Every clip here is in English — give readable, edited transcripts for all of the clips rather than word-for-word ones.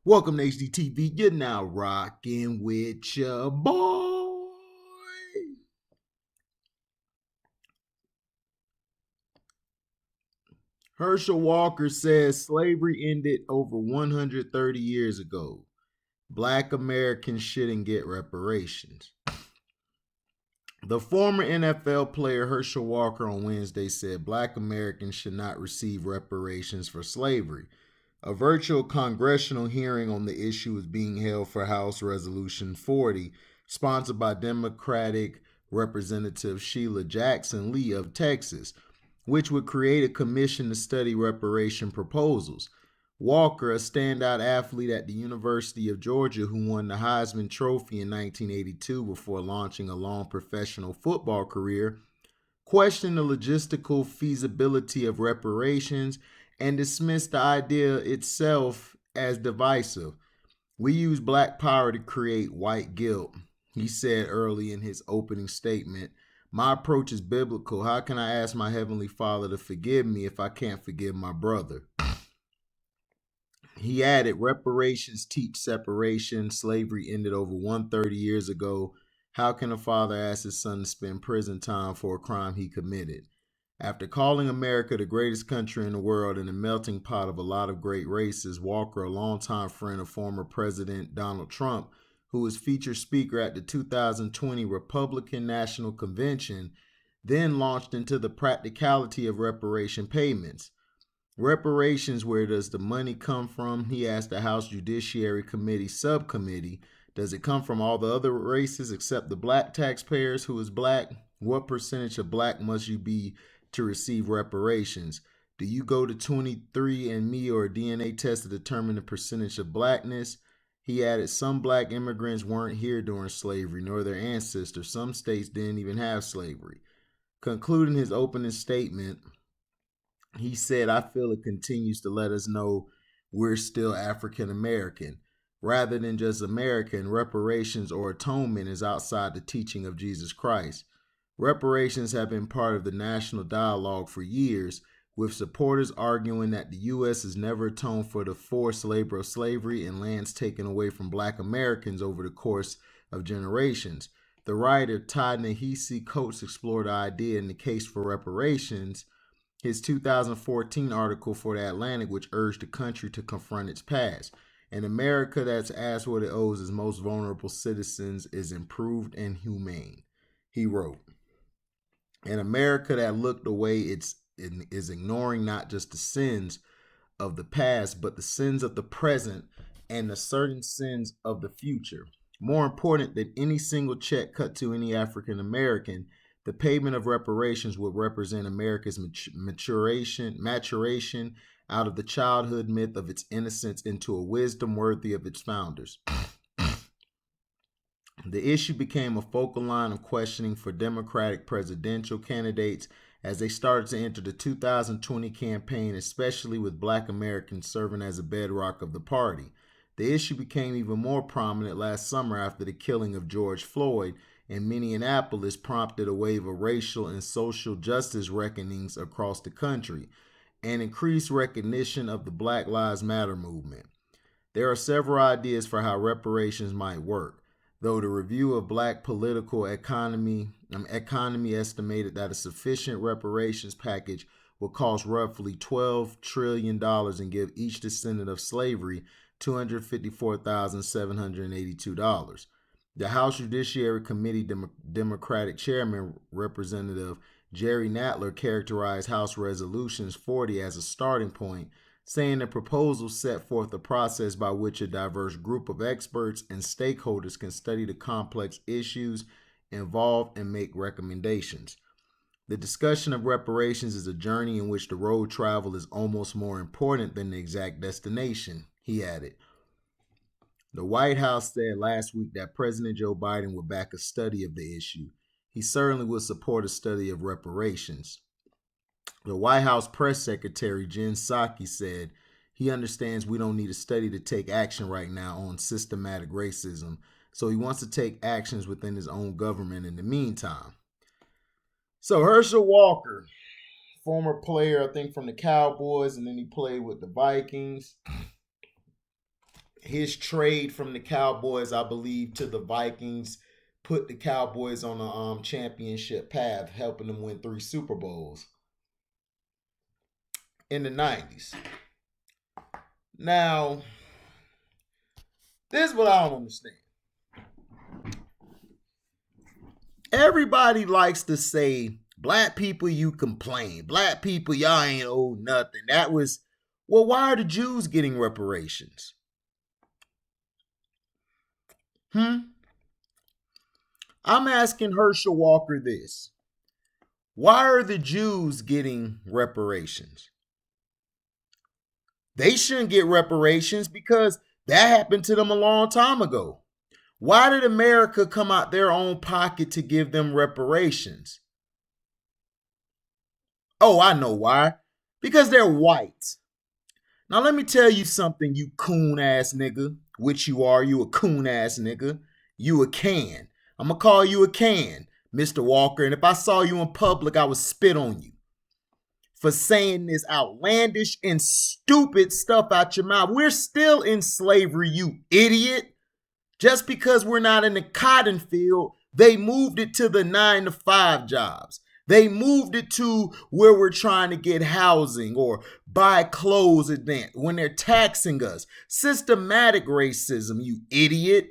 Welcome to HDTV. You're now rocking with your boy. Herschel Walker says slavery ended over 130 years ago. Black Americans shouldn't get reparations. The former NFL player Herschel Walker on Wednesday said Black Americans should not receive reparations for slavery. A virtual congressional hearing on the issue is being held for House Resolution 40, sponsored by Democratic Representative Sheila Jackson Lee of Texas, which would create a commission to study reparation proposals. Walker, a standout athlete at the University of Georgia who won the Heisman Trophy in 1982 before launching a long professional football career, questioned the logistical feasibility of reparations and dismissed the idea itself as divisive. "We use black power to create white guilt," he said early in his opening statement. "My approach is biblical. How can I ask my Heavenly Father to forgive me if I can't forgive my brother?" He added, "Reparations teach separation. Slavery ended over 130 years ago. How can a father ask his son to spend prison time for a crime he committed?" After calling America the greatest country in the world and a melting pot of a lot of great races, Walker, a longtime friend of former President Donald Trump, who was featured speaker at the 2020 Republican National Convention, then launched into the practicality of reparation payments. "Reparations, where does the money come from?" he asked the House Judiciary Committee subcommittee. "Does it come from all the other races except the black taxpayers who is black? What percentage of black must you be to receive reparations? Do you go to 23andMe or a DNA test to determine the percentage of blackness?" He added, "Some black immigrants weren't here during slavery, nor their ancestors. Some states didn't even have slavery." Concluding his opening statement, he said, "I feel it continues to let us know we're still African American. Rather than just American, reparations or atonement is outside the teaching of Jesus Christ. Reparations have been part of the national dialogue for years, with supporters arguing that the U.S. has never atoned for the forced labor of slavery and lands taken away from black Americans over the course of generations." The writer Ta-Nehisi Coates explored the idea in the case for reparations, his 2014 article for The Atlantic, which urged the country to confront its past. "An America that's asked what it owes its most vulnerable citizens is improved and humane," he wrote. "An America that looked away is ignoring not just the sins of the past, but the sins of the present and the certain sins of the future. More important than any single check cut to any African American, the payment of reparations would represent America's maturation out of the childhood myth of its innocence into a wisdom worthy of its founders." The issue became a focal line of questioning for Democratic presidential candidates as they started to enter the 2020 campaign, especially with black Americans serving as a bedrock of the party. The issue became even more prominent last summer after the killing of George Floyd in Minneapolis prompted a wave of racial and social justice reckonings across the country and increased recognition of the Black Lives Matter movement. There are several ideas for how reparations might work, though the review of black political economy estimated that a sufficient reparations package would cost roughly $12 trillion and give each descendant of slavery $254,782. The House Judiciary Committee Democratic Chairman Representative Jerry Nadler characterized House Resolutions 40 as a starting point, saying the proposal set forth a process by which a diverse group of experts and stakeholders can study the complex issues involved and make recommendations. "The discussion of reparations is a journey in which the road traveled is almost more important than the exact destination," he added. The White House said last week that President Joe Biden would back a study of the issue. He certainly would support a study of reparations. The White House press secretary, Jen Psaki, said he understands we don't need a study to take action right now on systematic racism, so he wants to take actions within his own government in the meantime. So Herschel Walker, former player, I think, from the Cowboys, and then he played with the Vikings. his trade from the Cowboys, I believe, to the Vikings put the Cowboys on a championship path, helping them win 3 Super Bowls in the 90s. Now, this is what I don't understand. Everybody likes to say, black people, you complain. Black people, y'all ain't owe nothing. That was, well, why are the Jews getting reparations? I'm asking Herschel Walker this. Why are the Jews getting reparations? They shouldn't get reparations because that happened to them a long time ago. Why did America come out their own pocket to give them reparations? Oh, I know why. Because they're white. Now let me tell you something, you coon ass nigga, which you are, you a coon ass nigga. You a can. I'm gonna call you a can, Mr. Walker, and if I saw you in public, I would spit on you for saying this outlandish and stupid stuff out your mouth. We're still in slavery, you idiot. Just because we're not in the cotton field, they moved it to the 9 to 5 jobs. They moved it to where we're trying to get housing or buy clothes when they're taxing us. Systematic racism, you idiot.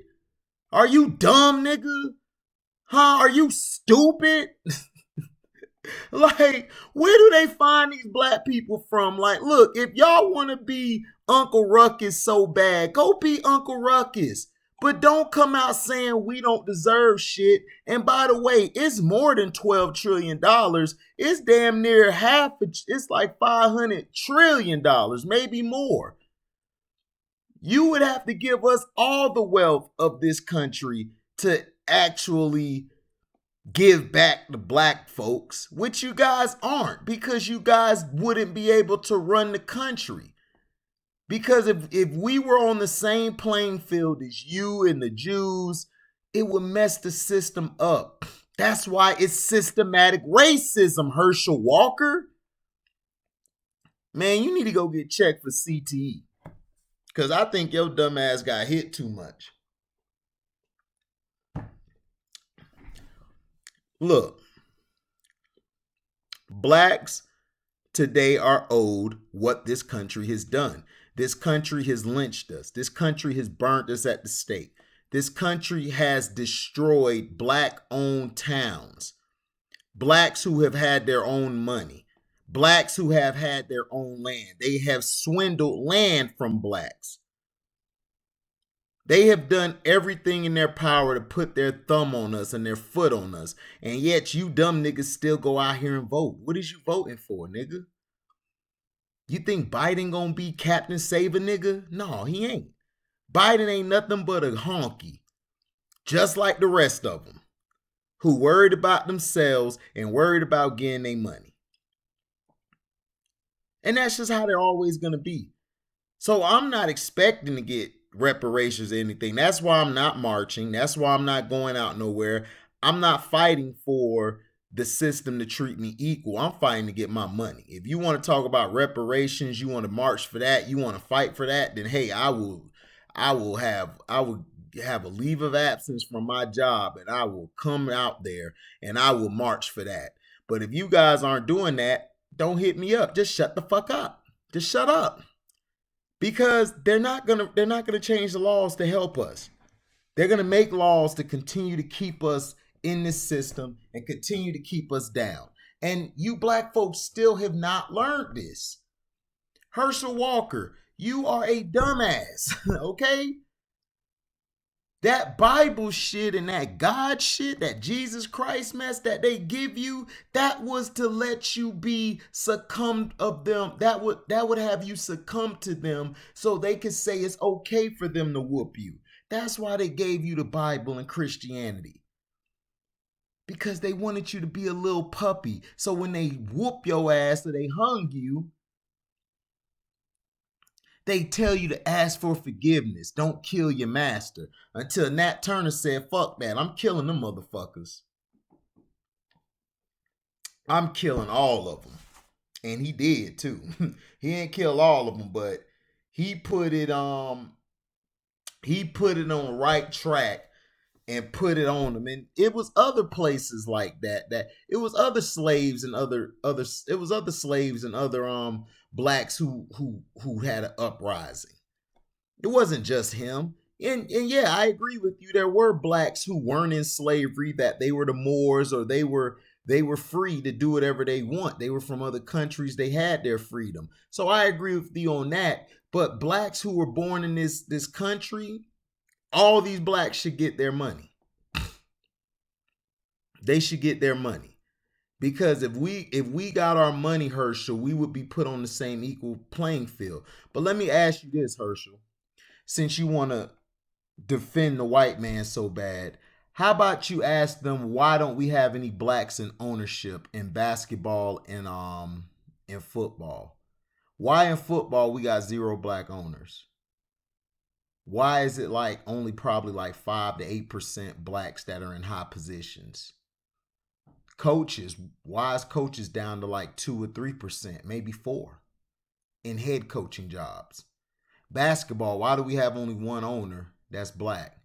Are you dumb, nigga? Huh? Are you stupid? Like, where do they find these black people from? Like, look, if y'all want to be Uncle Ruckus so bad, go be Uncle Ruckus. But don't come out saying we don't deserve shit. And by the way, it's more than $12 trillion. It's damn near half. It's like $500 trillion, maybe more. You would have to give us all the wealth of this country to actually give back to black folks, which you guys aren't, because you guys wouldn't be able to run the country. Because if we were on the same playing field as you and the Jews, it would mess the system up. That's why it's systematic racism, Herschel Walker. Man, you need to go get checked for CTE. Because I think your dumb ass got hit too much. Look, blacks today are owed what this country has done. This country has lynched us. This country has burnt us at the stake. This country has destroyed black-owned towns. Blacks who have had their own money. Blacks who have had their own land. They have swindled land from blacks. They have done everything in their power to put their thumb on us and their foot on us. And yet you dumb niggas still go out here and vote. What is you voting for, nigga? You think Biden gonna be Captain Save a nigga? No, he ain't. Biden ain't nothing but a honky. Just like the rest of them. Who worried about themselves and worried about getting their money. And that's just how they're always gonna be. So I'm not expecting to get reparations or anything. That's why I'm not marching. That's why I'm not going out nowhere. I'm not fighting for the system to treat me equal. I'm fighting to get my money. If you want to talk about reparations, you want to march for that, you want to fight for that, then hey, I will have a leave of absence from my job and I will come out there and I will march for that. But if you guys aren't doing that, don't hit me up. Just shut the fuck up. Just shut up. Because they're not gonna change the laws to help us. They're gonna make laws to continue to keep us in this system and continue to keep us down. And you black folks still have not learned this. Herschel Walker, you are a dumbass, okay? That Bible shit and that God shit, that Jesus Christ mess that they give you, that was to let you be succumbed of them. That would have you succumb to them so they could say it's okay for them to whoop you. That's why they gave you the Bible and Christianity. Because they wanted you to be a little puppy. So when they whoop your ass or they hung you, they tell you to ask for forgiveness. Don't kill your master. Until Nat Turner said, fuck that. I'm killing them motherfuckers. I'm killing all of them. And he did too. He didn't kill all of them, but he put it He put it on the right track and put it on them. And it was other places like that. That it was other slaves and other it was other slaves and other blacks who had an uprising. It wasn't just him. And yeah, I agree with you. There were blacks who weren't in slavery, that they were the Moors, or they were free to do whatever they want. They were from other countries. They had their freedom. So I agree with you on that. But blacks who were born in this country, all these blacks should get their money. They should get their money. Because if we got our money, Herschel, we would be put on the same equal playing field. But let me ask you this, Herschel. Since you want to defend the white man so bad, how about you ask them, why don't we have any blacks in ownership in basketball and in football? Why in football we got zero black owners? Why is it like only probably like 5 to 8% blacks that are in high positions? Coaches, why is coaches down to like 2 or 3%, maybe 4 in head coaching jobs? Basketball, why do we have only one owner that's black?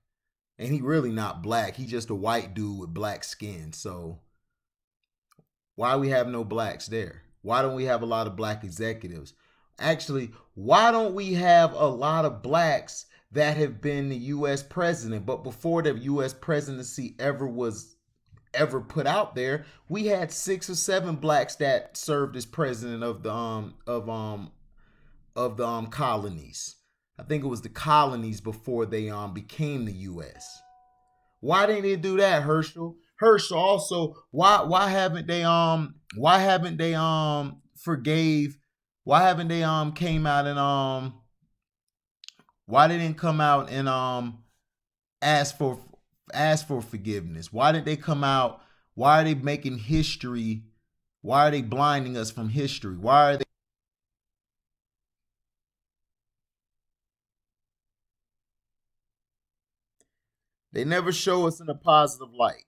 And he really not black. He just a white dude with black skin. So why we have no blacks there? Why don't we have a lot of black executives? Actually, why don't we have a lot of blacks that have been the US president? But before the US presidency ever put out there, we had 6 or 7 blacks that served as president of the colonies. I think it was the colonies before they became the U.S. Why didn't they do that, Herschel? Herschel, also, why haven't they forgave? Why haven't they came out and why they didn't come out and ask for forgiveness? Why did they come out? Why are they making history? Why are they blinding us from history? Why are they? They never show us in a positive light.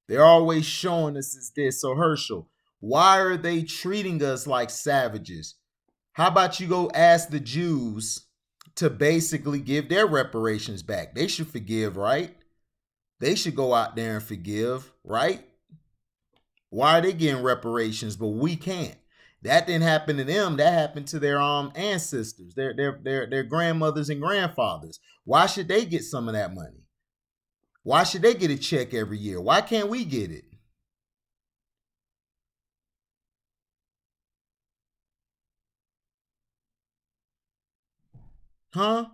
They're always showing us as this. So Herschel, why are they treating us like savages? How about you go ask the Jews to basically give their reparations back? They should forgive, right? They should go out there and forgive, right? Why are they getting reparations, but we can't? That didn't happen to them. That happened to their ancestors, their grandmothers and grandfathers. Why should they get some of that money? Why should they get a check every year? Why can't we get it? Huh?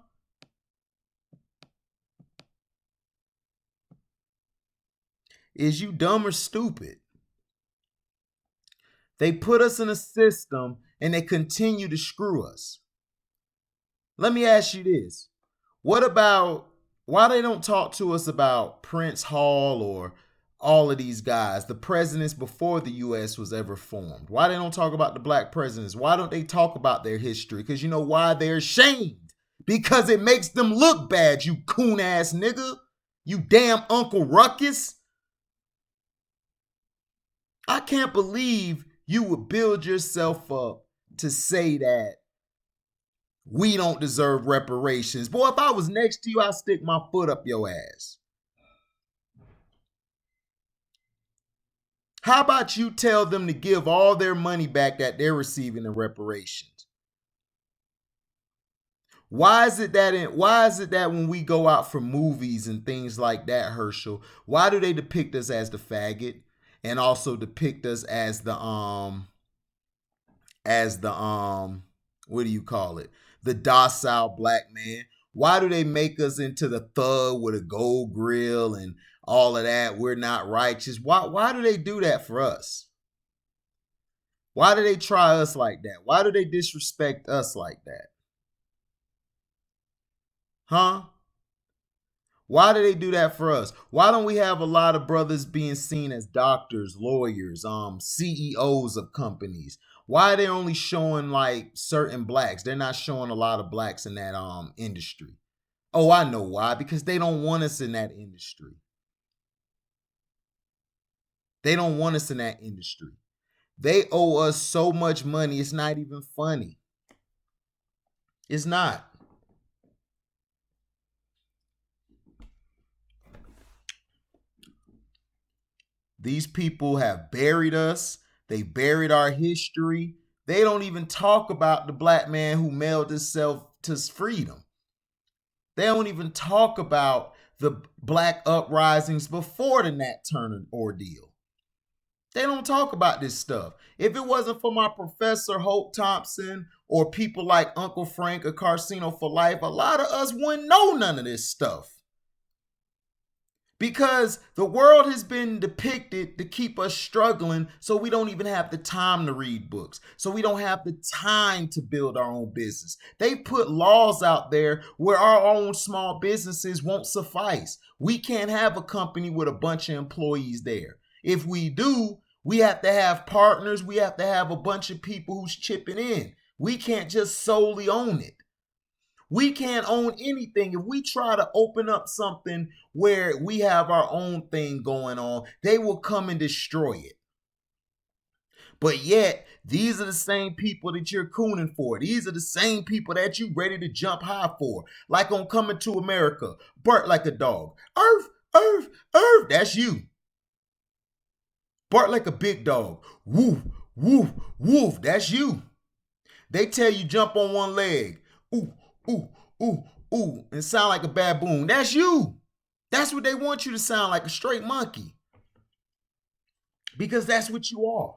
Is you dumb or stupid? They put us in a system and they continue to screw us. Let me ask you this. What about why they don't talk to us about Prince Hall or all of these guys, the presidents before the US was ever formed? Why they don't talk about the black presidents? Why don't they talk about their history? Because you know why? They're ashamed. Because it makes them look bad, you coon ass nigga. You damn Uncle Ruckus. I can't believe you would build yourself up to say that we don't deserve reparations. Boy, if I was next to you, I'd stick my foot up your ass. How about you tell them to give all their money back that they're receiving in reparations? Why is it that when we go out for movies and things like that, Herschel, why do they depict us as the faggot and also depict us as the what do you call it? The docile black man. Why do they make us into the thug with a gold grill and all of that? We're not righteous. Why do they do that for us? Why do they try us like that? Why do they disrespect us like that? Huh? Why do they do that for us? Why don't we have a lot of brothers being seen as doctors, lawyers, CEOs of companies? Why are they only showing like certain blacks? They're not showing a lot of blacks in that industry. Oh, I know why. Because they don't want us in that industry. They don't want us in that industry. They owe us so much money, it's not even funny. It's not. These people have buried us. They buried our history. They don't even talk about the black man who mailed himself to freedom. They don't even talk about the black uprisings before the Nat Turner ordeal. They don't talk about this stuff. If it wasn't for my professor Hope Thompson or people like Uncle Frank or Carcino for Life, a lot of us wouldn't know none of this stuff. Because the world has been depicted to keep us struggling, so we don't even have the time to read books. So we don't have the time to build our own business. They put laws out there where our own small businesses won't suffice. We can't have a company with a bunch of employees there. If we do, we have to have partners. We have to have a bunch of people who's chipping in. We can't just solely own it. We can't own anything. If we try to open up something where we have our own thing going on, they will come and destroy it. But yet, these are the same people that you're cooning for. These are the same people that you ready to jump high for. Like on Coming to America, bark like a dog. Earth, earth, earth, that's you. Bark like a big dog. Woof, woof, woof, that's you. They tell you jump on one leg. Ooh, ooh, ooh, ooh, and sound like a baboon. That's you. That's what they want you to sound like, a straight monkey. Because that's what you are.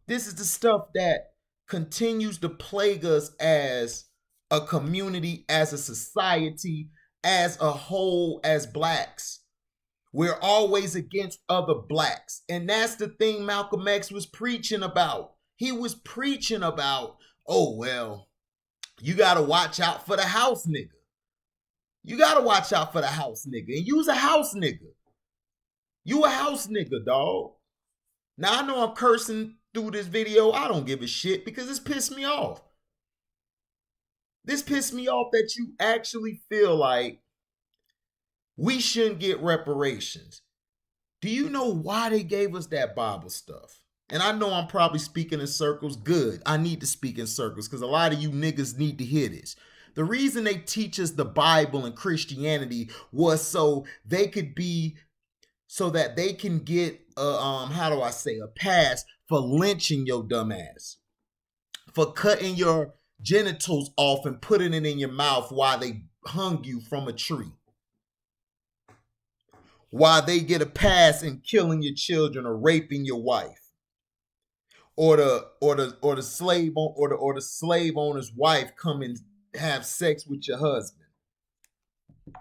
This is the stuff that continues to plague us as a community, as a society, as a whole, as blacks. We're always against other blacks. And that's the thing Malcolm X was preaching about. He was preaching about, oh, well, you got to watch out for the house nigga. You got to watch out for the house nigga. And you's a house nigga. You a house nigga, dog. Now, I know I'm cursing through this video. I don't give a shit because this pissed me off. This pissed me off that you actually feel like we shouldn't get reparations. Do you know why they gave us that Bible stuff? And I know I'm probably speaking in circles. Good. I need to speak in circles because a lot of you niggas need to hear this. The reason they teach us the Bible and Christianity was so they could be, so that they can get a pass for lynching your dumb ass, for cutting your genitals off and putting it in your mouth while they hung you from a tree, while they get a pass in killing your children or raping your wife, or the slave owner's wife come and have sex with your husband. A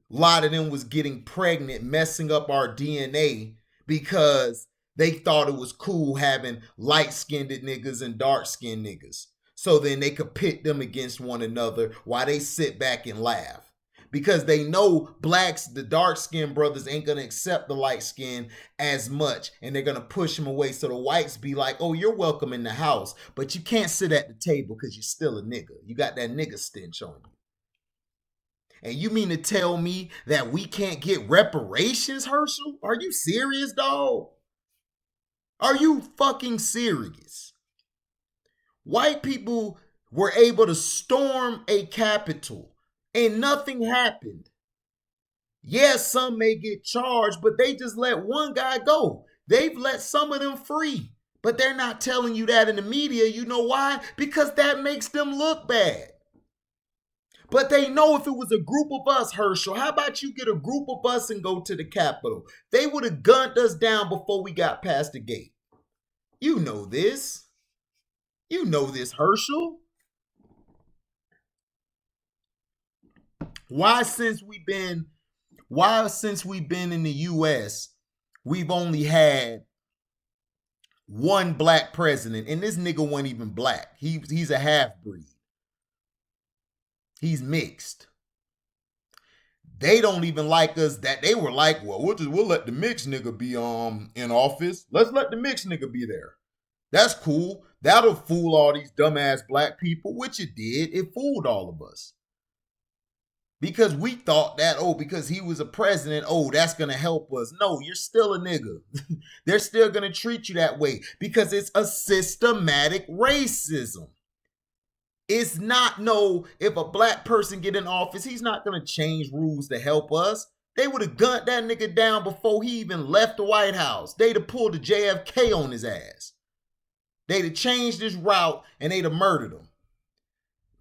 lot of them was getting pregnant, messing up our DNA because they thought it was cool having light-skinned niggas and dark-skinned niggas. So then they could pit them against one another while they sit back and laugh. Because they know blacks, the dark-skinned brothers, ain't going to accept the light skin as much. And they're going to push them away. So the whites be like, oh, you're welcome in the house. But you can't sit at the table because you're still a nigga. You got that nigga stench on you. And you mean to tell me that we can't get reparations, Herschel? Are you serious, dog? Are you fucking serious? White people were able to storm a capital and nothing happened. Yes, some may get charged, but they just let one guy go. They've let some of them free, but they're not telling you that in the media. You know why? Because that makes them look bad. But they know if it was a group of us, Herschel, how about you get a group of us and go to the Capitol? They would have gunned us down before we got past the gate. You know this. You know this, Herschel. Why since we've been in the US, we've only had one black president, and this nigga wasn't even black. He's a half-breed. He's mixed. They don't even like us. That they were like, well, we'll let the mixed nigga be in office. Let's let the mixed nigga be there. That's cool. That'll fool all these dumbass black people, which it did. It fooled all of us. Because we thought that, oh, because he was a president, oh, that's going to help us. No, you're still a nigga. They're still going to treat you that way because it's a systematic racism. It's not if a black person get in office, he's not going to change rules to help us. They would have gunned that nigga down before he even left the White House. They'd have pulled the JFK on his ass. They'd have changed his route and they'd have murdered him.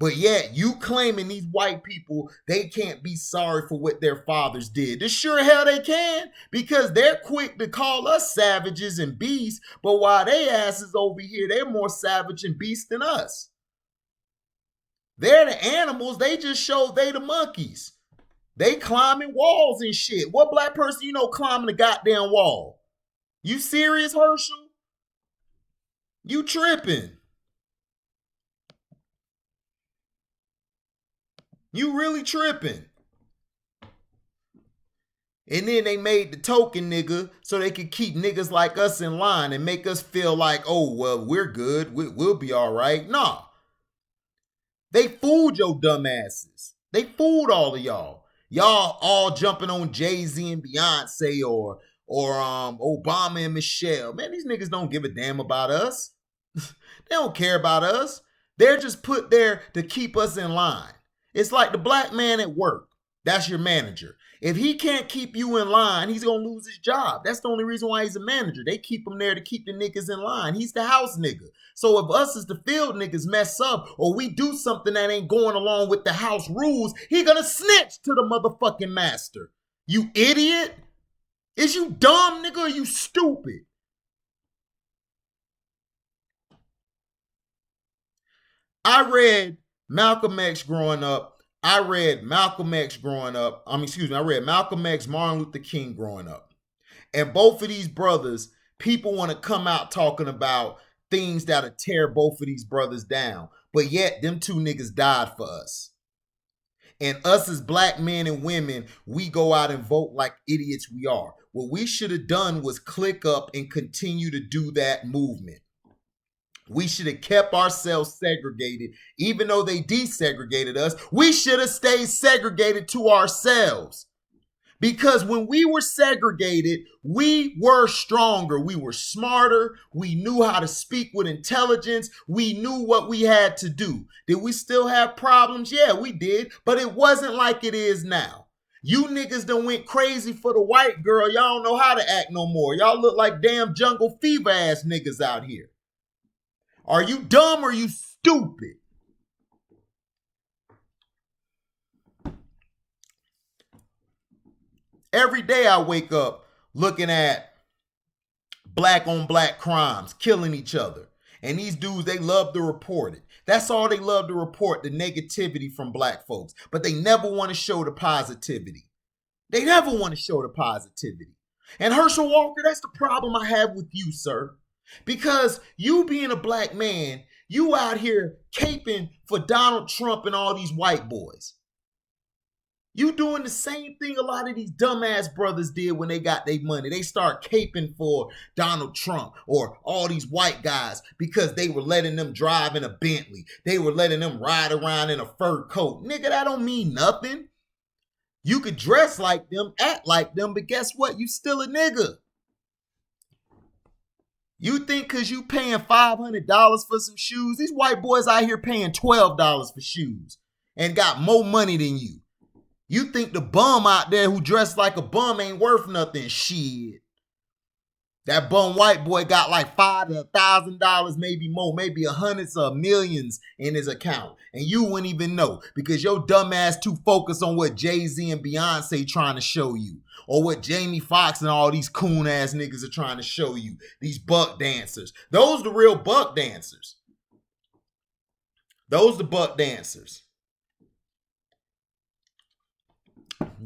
But yet, you claiming these white people, they can't be sorry for what their fathers did. The sure hell they can, because they're quick to call us savages and beasts, but while they asses over here, they're more savage and beast than us. They're the animals. They just showed they the monkeys. They climbing walls and shit. What black person you know climbing a goddamn wall? You serious, Herschel? You tripping. You really tripping. And then they made the token nigga so they could keep niggas like us in line and make us feel like, oh, well, we're good. We'll be all right. Nah. They fooled your dumb asses. They fooled all of y'all. Y'all all jumping on Jay-Z and Beyonce or Obama and Michelle. Man, these niggas don't give a damn about us. They don't care about us. They're just put there to keep us in line. It's like the black man at work. That's your manager. If he can't keep you in line, he's going to lose his job. That's the only reason why he's a manager. They keep him there to keep the niggas in line. He's the house nigga. So if us as the field niggas mess up or we do something that ain't going along with the house rules, he going to snitch to the motherfucking master. You idiot. Is you dumb, nigga, or you stupid? I read Malcolm X growing up. I read Malcolm X, Martin Luther King growing up. And both of these brothers, people want to come out talking about things that'll tear both of these brothers down. But yet, them two niggas died for us. And us as black men and women, we go out and vote like idiots we are. What we should have done was click up and continue to do that movement. We should have kept ourselves segregated. Even though they desegregated us, we should have stayed segregated to ourselves. Because when we were segregated, we were stronger. We were smarter. We knew how to speak with intelligence. We knew what we had to do. Did we still have problems? Yeah, we did. But it wasn't like it is now. You niggas done went crazy for the white girl. Y'all don't know how to act no more. Y'all look like damn jungle fever ass niggas out here. Are you dumb or you stupid? Every day I wake up looking at black on black crimes, killing each other. And these dudes, they love to report it. That's all they love to report, the negativity from black folks. But they never want to show the positivity. They never want to show the positivity. And Herschel Walker, that's the problem I have with you, sir. Because you being a black man, you out here caping for Donald Trump and all these white boys. You doing the same thing a lot of these dumbass brothers did when they got their money. They start caping for Donald Trump or all these white guys because they were letting them drive in a Bentley. They were letting them ride around in a fur coat. Nigga, that don't mean nothing. You could dress like them, act like them, but guess what? You still a nigga. You think because you paying $500 for some shoes, these white boys out here paying $12 for shoes and got more money than you. You think the bum out there who dressed like a bum ain't worth nothing? Shit. That bum white boy got like $5,000 to $1,000, maybe more, maybe hundreds of millions in his account. And you wouldn't even know because your dumb ass too focused on what Jay-Z and Beyonce trying to show you. Or what Jamie Foxx and all these coon ass niggas are trying to show you. These buck dancers. Those the real buck dancers. Those the buck dancers.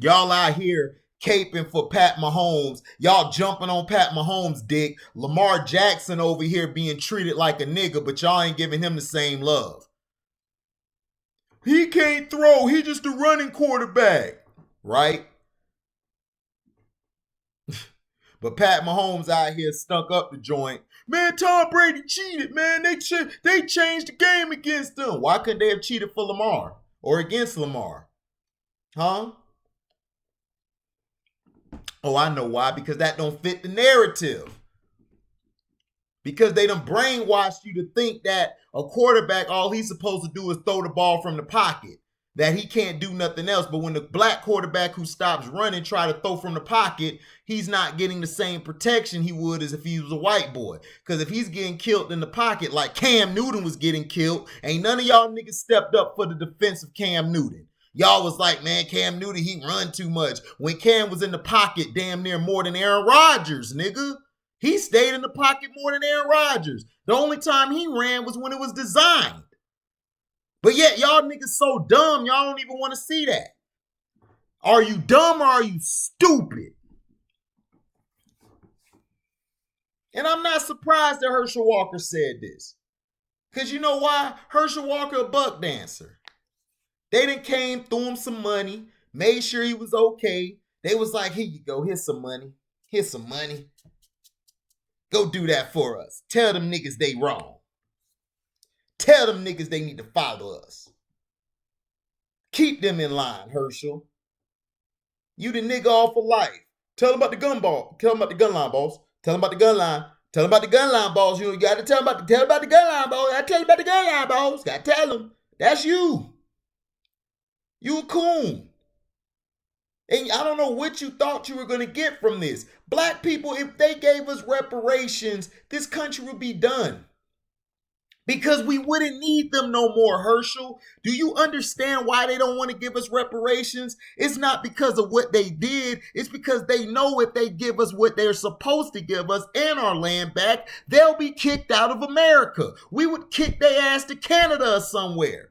Y'all out here caping for Pat Mahomes. Y'all jumping on Pat Mahomes' dick. Lamar Jackson over here being treated like a nigga, but y'all ain't giving him the same love. He can't throw. He just a running quarterback. Right? But Pat Mahomes out here stunk up the joint. Man, Tom Brady cheated, man. They changed the game against them. Why couldn't they have cheated for Lamar or against Lamar? Huh? Oh, I know why. Because that don't fit the narrative. Because they done brainwashed you to think that a quarterback, all he's supposed to do is throw the ball from the pocket, that he can't do nothing else. But when the black quarterback who stops running try to throw from the pocket, he's not getting the same protection he would as if he was a white boy. Because if he's getting killed in the pocket like Cam Newton was getting killed, ain't none of y'all niggas stepped up for the defense of Cam Newton. Y'all was like, man, Cam Newton, he run too much. When Cam was in the pocket damn near more than Aaron Rodgers, nigga. He stayed in the pocket more than Aaron Rodgers. The only time he ran was when it was designed. But yet, y'all niggas so dumb, y'all don't even want to see that. Are you dumb or are you stupid? And I'm not surprised that Herschel Walker said this. Because you know why? Herschel Walker a buck dancer. They done came, threw him some money, made sure he was okay. They was like, here you go, here's some money. Here's some money. Go do that for us. Tell them niggas they wrong. Tell them niggas they need to follow us. Keep them in line, Herschel. You the nigga all for life. Tell them about the gun ball. Tell them about the gun line, boss. Tell them about the gun line. Tell them about the gun line, boss. You gotta tell them about the gun line, boss. I tell you about the gun line, boss. Gotta tell them. That's you. You a coon. And I don't know what you thought you were going to get from this. Black people, if they gave us reparations, this country would be done. Because we wouldn't need them no more, Herschel. Do you understand why they don't want to give us reparations? It's not because of what they did. It's because they know if they give us what they're supposed to give us and our land back, they'll be kicked out of America. We would kick their ass to Canada or somewhere.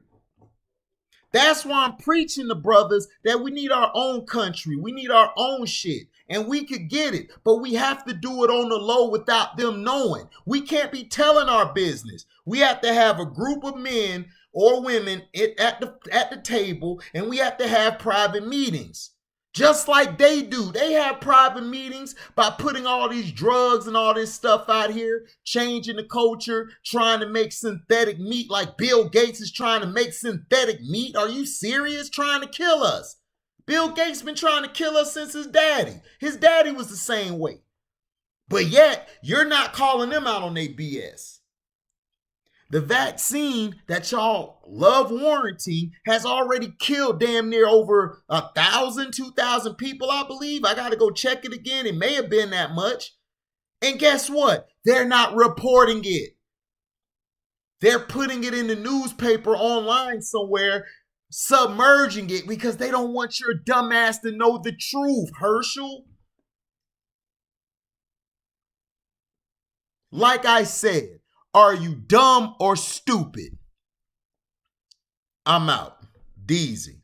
That's why I'm preaching to brothers that we need our own country. We need our own shit. And we could get it. But we have to do it on the low without them knowing. We can't be telling our business. We have to have a group of men or women at the table, and we have to have private meetings. Just like they do. They have private meetings by putting all these drugs and all this stuff out here, changing the culture, trying to make synthetic meat like Bill Gates is trying to make synthetic meat. Are you serious? Trying to kill us. Bill Gates been trying to kill us since his daddy. His daddy was the same way. But yet, you're not calling them out on their BS. The vaccine that y'all love warranting has already killed damn near over 1,000, 2,000 people, I believe. I got to go check it again. It may have been that much. And guess what? They're not reporting it. They're putting it in the newspaper online somewhere, submerging it because they don't want your dumb ass to know the truth, Herschel. Like I said, are you dumb or stupid? I'm out. Deezy.